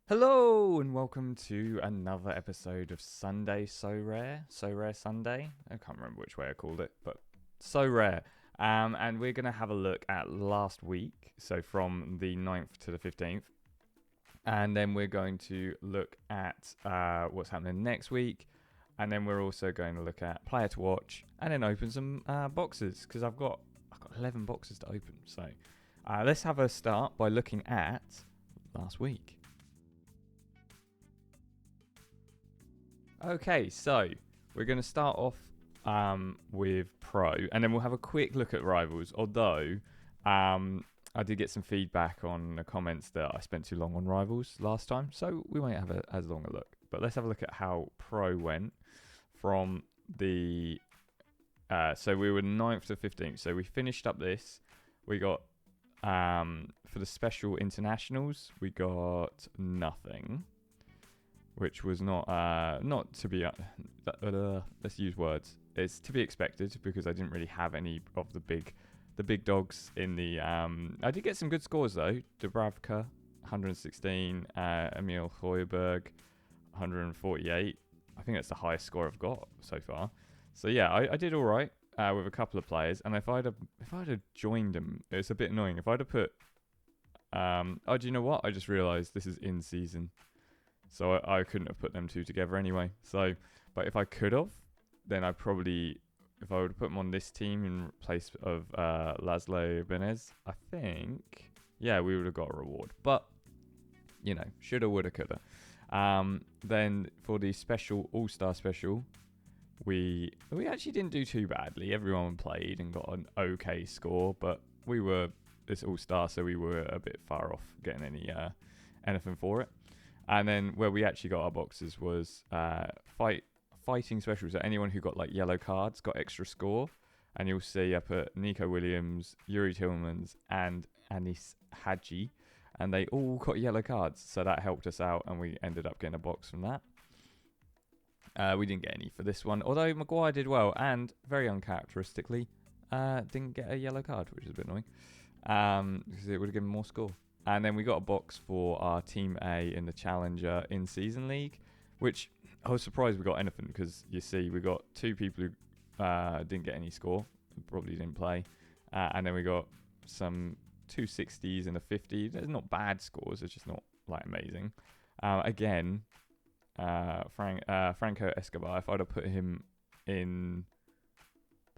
Hello and welcome to another episode of Sunday Sorare Sunday. I can't remember which way I called it, but so rare. And we're gonna have a look at last week, so from the 9th to the 15th, and then we're going to look at what's happening next week, and then we're also going to look at player to watch, and then open some boxes because I've got 11 boxes to open. So let's have a start by looking at last week. Okay, so we're going to start off with Pro, and then we'll have a quick look at Rivals. Although I did get some feedback on the comments that I spent too long on Rivals last time, so we won't have as long a look. But let's have a look at how Pro went from the. So we were 9th to 15th. So we finished up this. We got for the special internationals, we got nothing, which was not to be let's use words. It's to be expected because I didn't really have any of the big dogs in the. I did get some good scores though. Dubravka, 116. Emil Heuberg, 148. I think that's the highest score I've got so far. So yeah, I did all right with a couple of players. And if I'd have joined them, it's a bit annoying. If I'd have put, do you know what? I just realised this is in season. So I couldn't have put them two together anyway. So, but if I could have, then if I would have put them on this team in place of Laszlo Benez, I think, yeah, we would have got a reward. But, shoulda, woulda, coulda. Then for the special All-Star special, we actually didn't do too badly. Everyone played and got an okay score, but we were this All-Star, so we were a bit far off getting anything for it. And then where we actually got our boxes was fighting special. So anyone who got like yellow cards got extra score. And you'll see I put Nico Williams, Yuri Tillmans, and Anis Hadji. And they all got yellow cards. So that helped us out. And we ended up getting a box from that. We didn't get any for this one. Although Maguire did well. And very uncharacteristically, didn't get a yellow card, which is a bit annoying. Because it would have given more score. And then we got a box for our Team A in the Challenger in-season league, which I was surprised we got anything because you see we got two people who didn't get any score, probably didn't play. And then we got some 260s and a 50. There's not bad scores, it's just not like amazing. Again, Franco Escobar, if I'd have put him in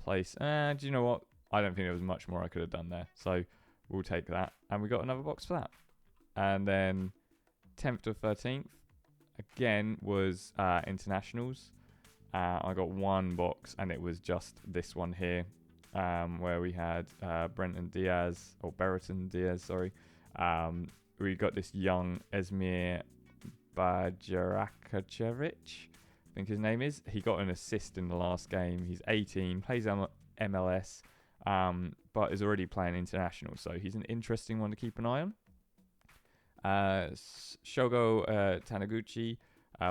place, do you know what? I don't think there was much more I could have done there. So we'll take that. And we got another box for that. And then 10th to 13th, again, was internationals. I got one box, and it was just this one here, where we had Brereton Diaz, sorry. We got this young Esmir Bajarakovic, I think his name is. He got an assist in the last game. He's 18, plays MLS. But is already playing international, so he's an interesting one to keep an eye on. Shogo Taniguchi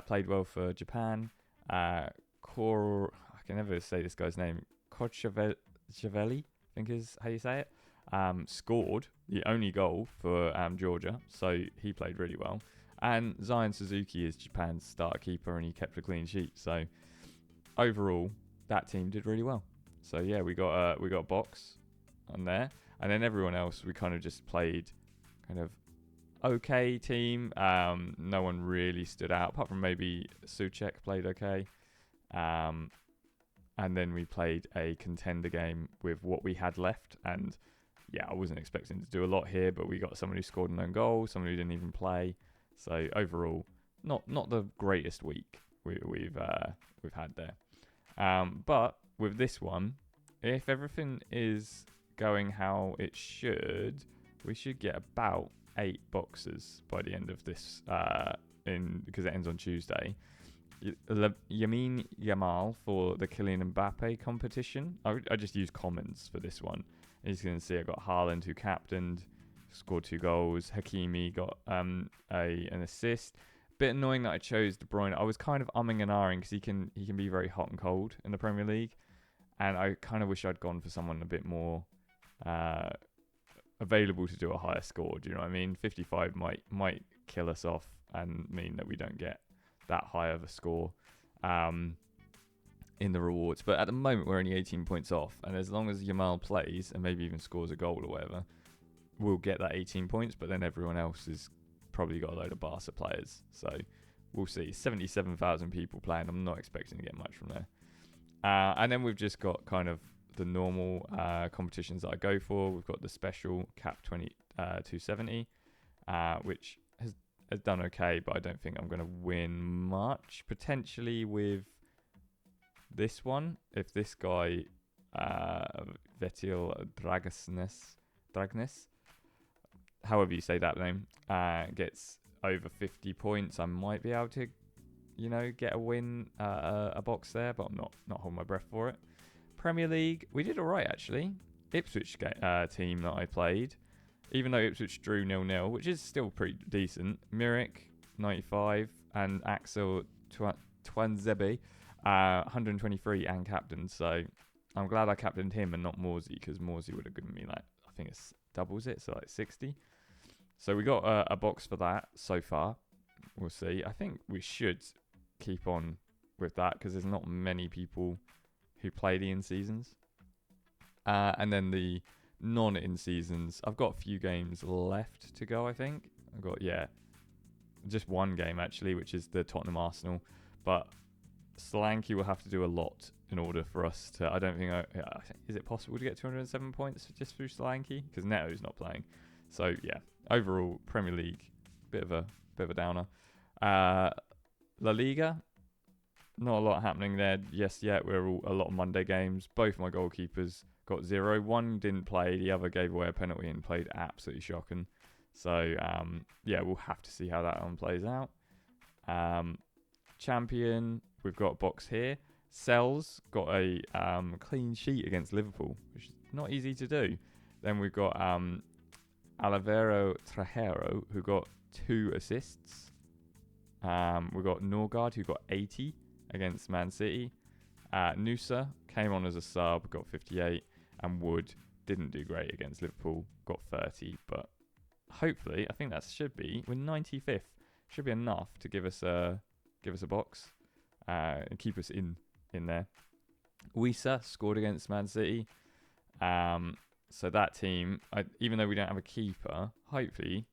played well for Japan. I can never say this guy's name. Kochavelli, I think is how you say it. Scored the only goal for Georgia, so he played really well. And Zion Suzuki is Japan's starter keeper, and he kept a clean sheet. So overall, that team did really well. So yeah, we got a box on there, and then everyone else we kind of just played kind of okay team. No one really stood out apart from maybe Suchek played okay. And then we played a contender game with what we had left, and yeah, I wasn't expecting to do a lot here, but we got someone who scored an own goal, someone who didn't even play. So overall, not the greatest week we've had there. But with this one, if everything is going how it should, we should get about 8 boxes by the end of this because it ends on Tuesday. Yamin Yamal for the Kylian Mbappe competition. I just used commons for this one. As you can see, I got Haaland, who captained, scored 2 goals. Hakimi got an assist. Bit annoying that I chose De Bruyne. I was kind of umming and ahhing because he can be very hot and cold in the Premier League, and I kind of wish I'd gone for someone a bit more available to do a higher score. Do you know what I mean? 55 might kill us off. and mean that we don't get that high of a score in the rewards. But at the moment, we're only 18 points off, and as long as Yamal plays and maybe even scores a goal or whatever, we'll get that 18 points. But then everyone else has probably got a load of Barca players, so we'll see. 77,000 people playing. I'm not expecting to get much from there. And then we've just got kind of the normal competitions that I go for. We've got the special Cap 270, which has done okay, but I don't think I'm going to win much. Potentially with this one, if this guy, Vetil Dragnes, however you say that name, gets over 50 points, I might be able to, get a win, a box there, but I'm not holding my breath for it. Premier League, we did all right, actually. Ipswich team that I played, even though Ipswich drew 0-0, which is still pretty decent. Mirik, 95, and Axel Twanzebe, 123 and captain. So I'm glad I captained him and not Morsey, because Morsey would have given me, I think it's doubles it, so 60. So we got a box for that so far. We'll see. I think we should keep on with that, because there's not many people who play the in-seasons. And then the non-in-seasons, I've got a few games left to go, I think. I've got, just one game, actually, which is the Tottenham Arsenal. But Solanke will have to do a lot in order for us to... I don't think... is it possible to get 207 points just through Solanke? Because Neto's not playing. So, overall, Premier League, bit of a downer. La Liga, not a lot happening there yet. We're all a lot of Monday games. Both my goalkeepers got 0. One didn't play. The other gave away a penalty and played absolutely shocking. So, we'll have to see how that one plays out. Champion, we've got a box here. Sells got a clean sheet against Liverpool, which is not easy to do. Then we've got Alvaro Trajero, who got 2 assists. We've got Norgard, who got 80 against Man City. Nusa came on as a sub, got 58. And Wood didn't do great against Liverpool, got 30. But hopefully, I think that should be, we're 95th. Should be enough to give us a box and keep us in there. Wisa scored against Man City. So that team, even though we don't have a keeper, hopefully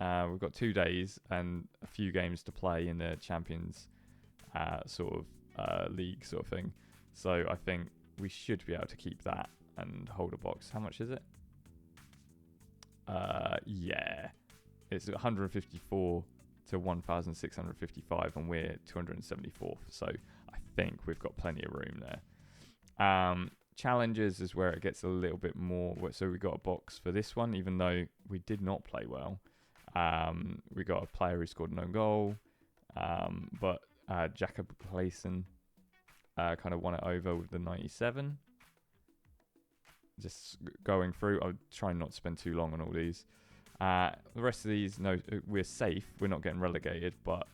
we've got 2 days and a few games to play in the Champions league sort of thing. So I think we should be able to keep that and hold a box. How much is it? It's 154 to 1,655, and we're 274th. So I think we've got plenty of room there. Challenges is where it gets a little bit more. So we got a box for this one, even though we did not play well. We got a player who scored no goal, but Jacob Clayson kind of won it over with the 97. Just going through, I'll try not to spend too long on all these. The rest of these, no, we're safe. We're not getting relegated, but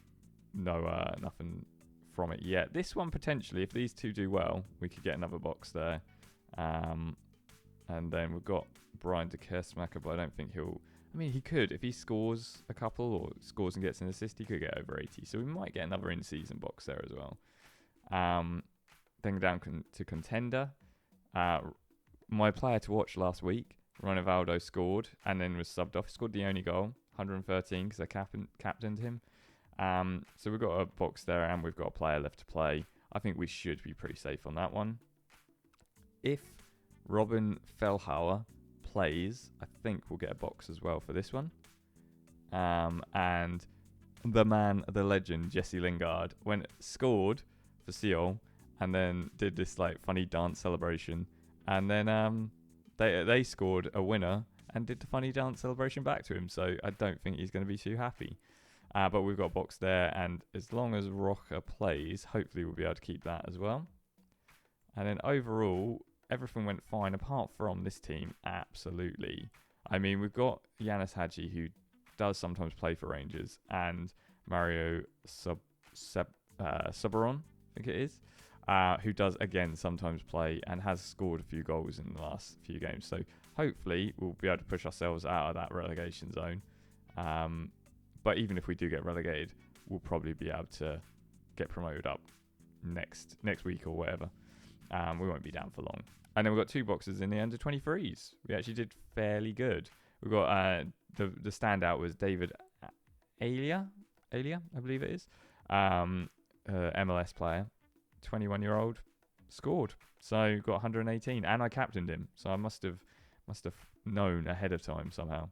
nothing from it yet. This one, potentially, if these two do well, we could get another box there. And then we've got Brian de Kersmacher, but I don't think he'll... I mean, he could. If he scores a couple or scores and gets an assist, he could get over 80. So we might get another in-season box there as well. Then down to Contender. My player to watch last week, Ronaldo, scored and then was subbed off. He scored the only goal, 113, because I captained him. So we've got a box there and we've got a player left to play. I think we should be pretty safe on that one. If Robin Fellhauer plays, I think we'll get a box as well for this one. And the man, the legend, Jesse Lingard, scored for Seoul and then did this funny dance celebration. And then they scored a winner and did the funny dance celebration back to him. So I don't think he's going to be too happy. But we've got a box there. And as long as Roca plays, hopefully we'll be able to keep that as well. And then overall, everything went fine apart from this team. Absolutely. I mean, we've got Yanis Hadji, who does sometimes play for Rangers, and Mario Suberon, I think it is. Who does, again, sometimes play and has scored a few goals in the last few games. So hopefully we'll be able to push ourselves out of that relegation zone. But even if we do get relegated, we'll probably be able to get promoted up next week or whatever. We won't be down for long. And then we've got 2 boxes in the under 23s. We actually did fairly good. We've got the standout was David Alia, I believe it is. MLS player, 21-year-old, scored. So got 118, and I captained him. So I must have known ahead of time somehow.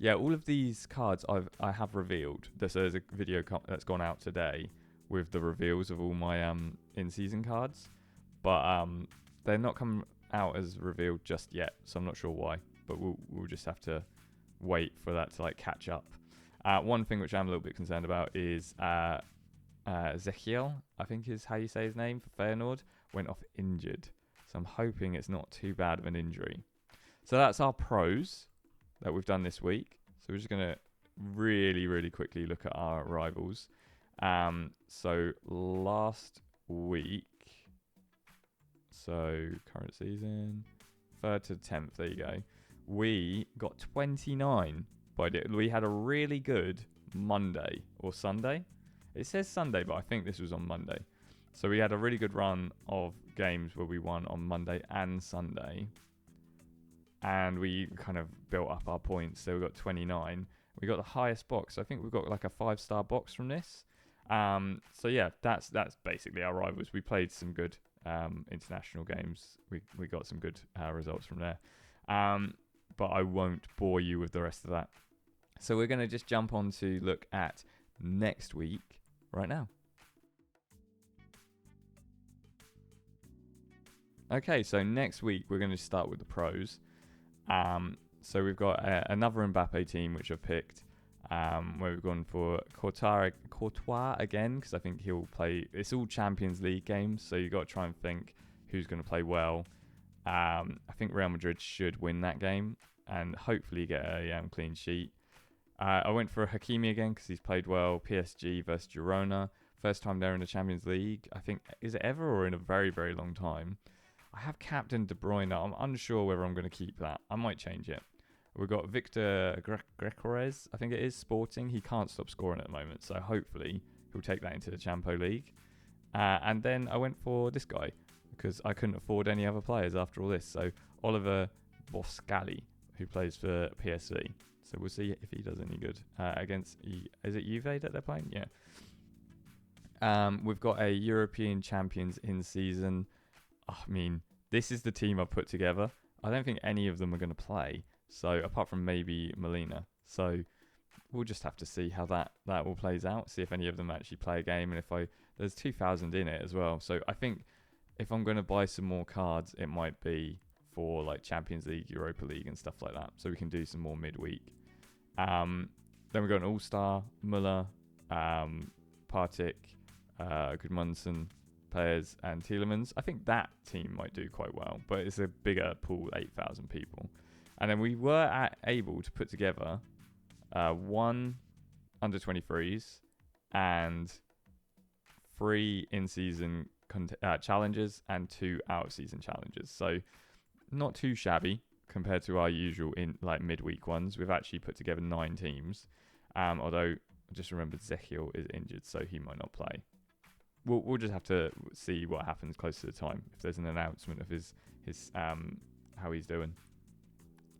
Yeah, all of these cards I have revealed. So there's a video that's gone out today with the reveals of all my in-season cards, but they're not coming out as revealed just yet. So I'm not sure why, but we'll just have to wait for that to like catch up. One thing which I'm a little bit concerned about is Zechiel, I think is how you say his name, for Feyenoord, went off injured. So I'm hoping it's not too bad of an injury. So that's our pros that we've done this week. So we're just going to really, really quickly look at our rivals. So last week, so current season, 3rd to 10th, there you go. We got 29. We had a really good Monday or Sunday. It says Sunday, but I think this was on Monday. So we had a really good run of games where we won on Monday and Sunday. And we kind of built up our points. So we got 29. We got the highest box. I think we've got like a 5-star box from this. So yeah, that's basically our rivals. We played some good international games. We got some good results from there. But I won't bore you with the rest of that. So we're going to just jump on to look at next week right now. Okay, so next week we're going to start with the pros. So we've got another Mbappe team which I've picked, where we've gone for Courtois again, because I think he'll play. It's all Champions League games, so you've got to try and think who's going to play well. I think Real Madrid should win that game and hopefully get a clean sheet. I went for Hakimi again because he's played well. PSG versus Girona. First time they're in the Champions League. I think, is it ever or in a very, very long time? I have captain De Bruyne. I'm unsure whether I'm going to keep that. I might change it. We've got Victor Grecores, I think it is, Sporting. He can't stop scoring at the moment, so hopefully he'll take that into the Champo League. And then I went for this guy because I couldn't afford any other players after all this. So Oliver Boscali, who plays for PSV. So we'll see if he does any good against. Is it Juve that they're playing? Yeah. We've got a European champions in season. I mean, this is the team I've put together. I don't think any of them are going to play. So apart from maybe Molina. So we'll just have to see how that all plays out. See if any of them actually play a game. And there's 2,000 in it as well. So I think if I'm going to buy some more cards, it might be for like Champions League, Europa League and stuff like that. So we can do some more midweek. Then we've got an All-Star, Muller, Partick, Gudmundsson players and Tielemans. I think that team might do quite well, but it's a bigger pool, 8,000 people. And then we were able to put together 1 under 23s and 3 in-season challenges and 2 out-of-season challenges. So not too shabby compared to our usual midweek ones. We've actually put together 9 teams. Although I just remembered Zechiel is injured, so he might not play. We'll just have to see what happens close to the time. If there's an announcement of his how he's doing,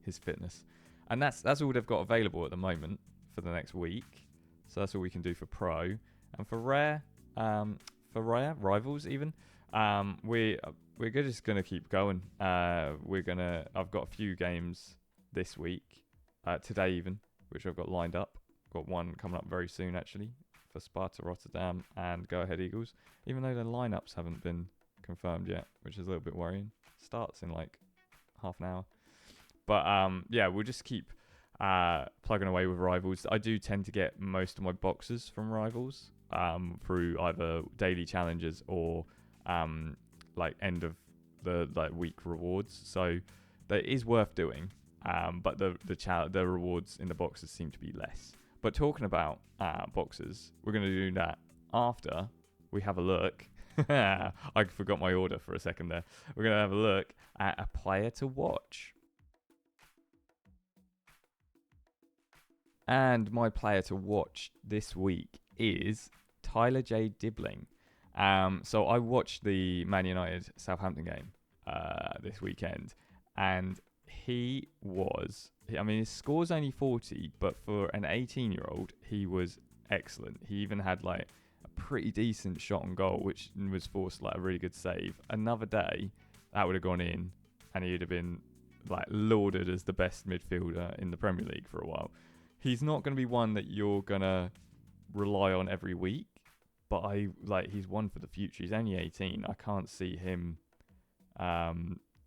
his fitness, and that's all they've got available at the moment for the next week. So that's all we can do for pro and for rare rivals even. We're just gonna keep going. I've got a few games this week, today even, which I've got lined up. Got one coming up very soon actually for Sparta Rotterdam and Go Ahead Eagles, even though the lineups haven't been confirmed yet, which is a little bit worrying. Starts in like half an hour. But yeah, we'll just keep plugging away with rivals. I do tend to get most of my boxes from rivals through either daily challenges or like end of the week rewards. So that is worth doing. But the rewards in the boxes seem to be less. But talking about boxes, we're going to do that after we have a look. I forgot my order for a second there. We're going to have a look at a player to watch. And my player to watch this week is Tyler J. Dibbling. So I watched the Man United Southampton game this weekend, and he was, I mean, his score's only 40, but for an 18-year-old, he was excellent. He even had like a pretty decent shot on goal, which was forced like a really good save. Another day, that would have gone in, and he'd have been like lauded as the best midfielder in the Premier League for a while. He's not going to be one that you're going to rely on every week, but he's one for the future. He's only 18. I can't see him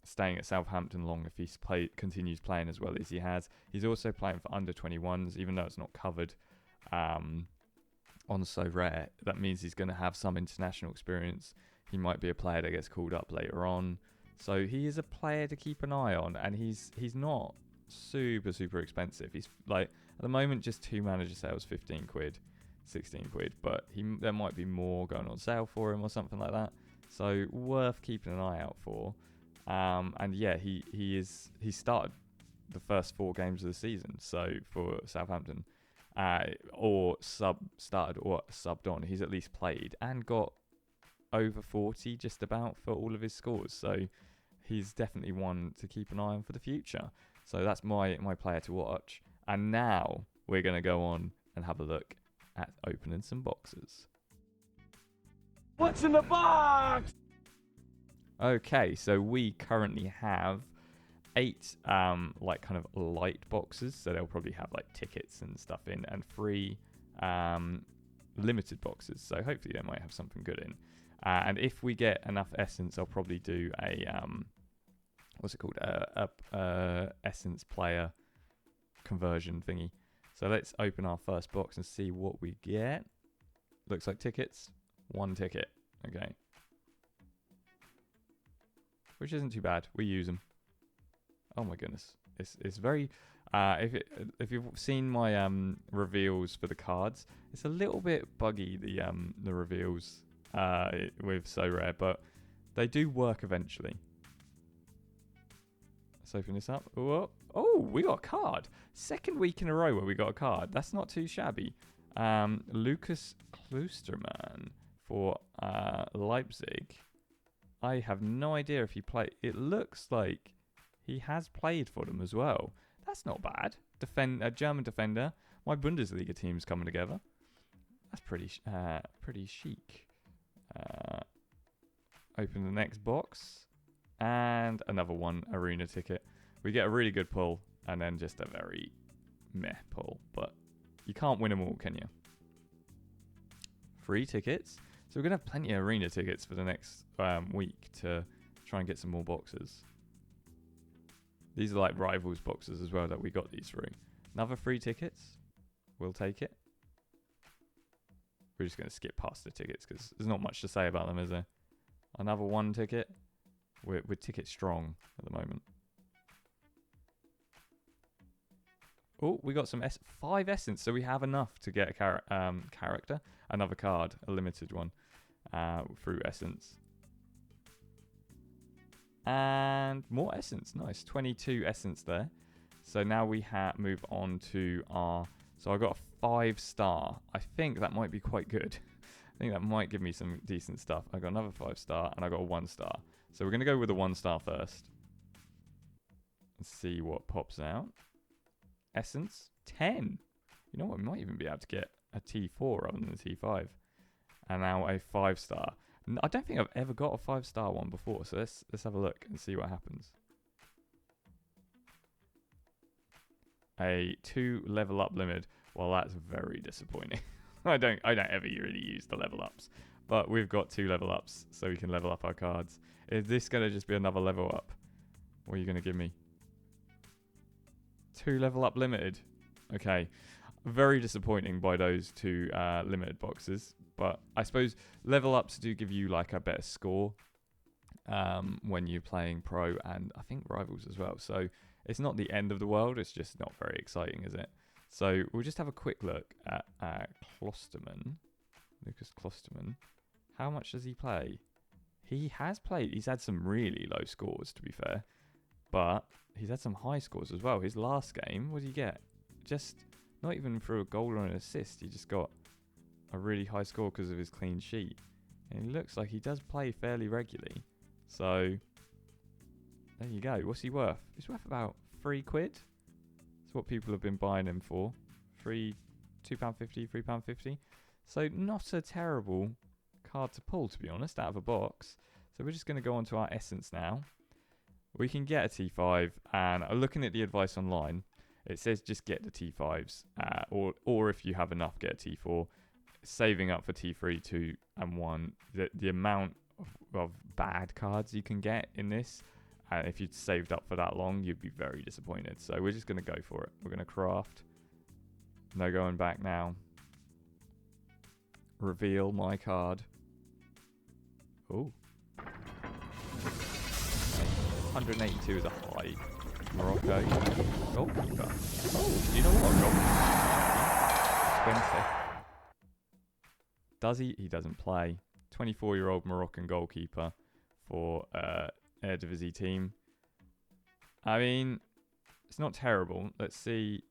staying at Southampton long if he continues playing as well as he has. He's also playing for under 21s, even though it's not covered on Sorare. That means he's going to have some international experience. He might be a player that gets called up later on. So he is a player to keep an eye on, and he's not super expensive. He's like, at the moment, just 2 manager sales, 15 quid, 16 quid, but there might be more going on sale for him or something like that. So worth keeping an eye out for. And yeah, he started the first 4 games of the season. So for Southampton, or subbed on, he's at least played and got over 40 just about for all of his scores. So he's definitely one to keep an eye on for the future. So that's my player to watch. And now we're going to go on and have a look at opening some boxes. What's in the box? Okay, so we currently have 8 like kind of light boxes. So they'll probably have like tickets and stuff in, and 3 limited boxes. So hopefully they might have something good in. And if we get enough essence, I'll probably do a what's it called? Essence player conversion thingy. So let's open our first box and see what we get. Looks like tickets. 1 ticket. Okay. Which isn't too bad. We use them. Oh my goodness. It's very if you've seen my reveals for the cards, it's a little bit buggy, the reveals with Sorare, but they do work eventually. Let's open this up. Oh, we got a card. 2nd week in a row where we got a card. That's not too shabby. Lucas Klosterman for Leipzig. I have no idea if he played. It looks like he has played for them as well. That's not bad. A German defender. My Bundesliga team's coming together. That's pretty chic. Open the next box. And another 1 arena ticket. We get a really good pull, and then just a very meh pull. But you can't win them all, can you? 3 tickets. So we're going to have plenty of arena tickets for the next week to try and get some more boxes. These are like Rivals boxes as well that we got these through. Another 3 tickets. We'll take it. We're just going to skip past the tickets because there's not much to say about them, is there? Another 1 ticket. We're ticket strong at the moment. Oh, we got some 5 essence, so we have enough to get a character. Another card, a limited one, through essence. And more essence, nice. 22 essence there. So now we move on to our... So I got a 5-star. I think that might be quite good. I think that might give me some decent stuff. I got another 5-star, and I got a 1-star. So we're going to go with the 1-star first. And see what pops out. Essence, 10. You know what? We might even be able to get a T4 rather than a T5. And now a 5-star. I don't think I've ever got a 5-star one before. So let's have a look and see what happens. A 2 level up limit. Well, that's very disappointing. I don't ever really use the level ups. But we've got 2 level ups, so we can level up our cards. Is this going to just be another level up? What are you going to give me? 2 level up limited. Okay. Very disappointing by those 2 limited boxes. But I suppose level ups do give you like a better score when you're playing pro and I think rivals as well. So it's not the end of the world. It's just not very exciting, is it? So we'll just have a quick look at Klosterman. Lucas Klosterman. How much does he play? He has played. He's had some really low scores, to be fair. But he's had some high scores as well. His last game, what did he get? Just not even for a goal or an assist. He just got a really high score because of his clean sheet. And he looks like he does play fairly regularly. So, there you go. What's he worth? He's worth about £3. That's what people have been buying him for. £2.50, £3.50. So, not a terrible card to pull, to be honest, out of a box. So, we're just going to go on to our Essence now. We can get a T5, and looking at the advice online, it says just get the T5s, or if you have enough, get a T4. Saving up for T3, 2, and 1. The amount of bad cards you can get in this, if you'd saved up for that long, you'd be very disappointed. So we're just going to go for it. We're going to craft. No going back now. Reveal my card. Oh. 182 is a high. Morocco. Goalkeeper. Oh, you know what? 20. Does he? He doesn't play. 24-year-old Moroccan goalkeeper for Eredivisie team. I mean, it's not terrible. Let's see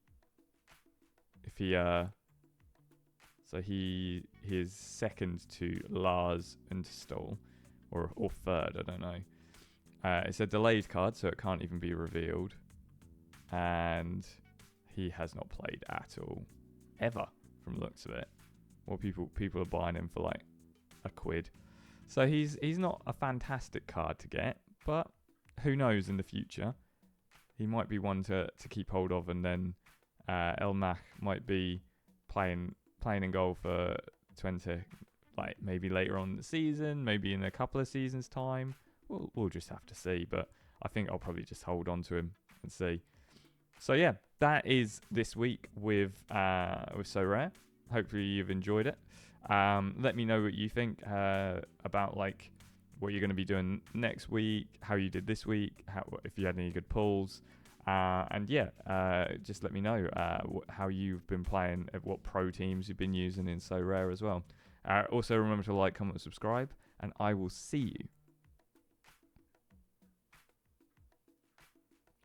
if he... So he is second to Lars and Stoll, or third, I don't know. It's a delayed card, so it can't even be revealed. And he has not played at all. Ever, from the looks of it. Well, people are buying him for like £1. So he's not a fantastic card to get, but who knows in the future? He might be one to keep hold of, and then El Mach might be playing in goal for 20, like maybe later on in the season, maybe in a couple of seasons' time. We'll just have to see, but I think I'll probably just hold on to him and see. So yeah, that is this week with Sorare. Hopefully you've enjoyed it. Let me know what you think about like what you're going to be doing next week, how you did this week, if you had any good pulls. And yeah, just let me know how you've been playing, what pro teams you've been using in Sorare as well. Also remember to like, comment, subscribe, and I will see you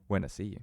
when I see you.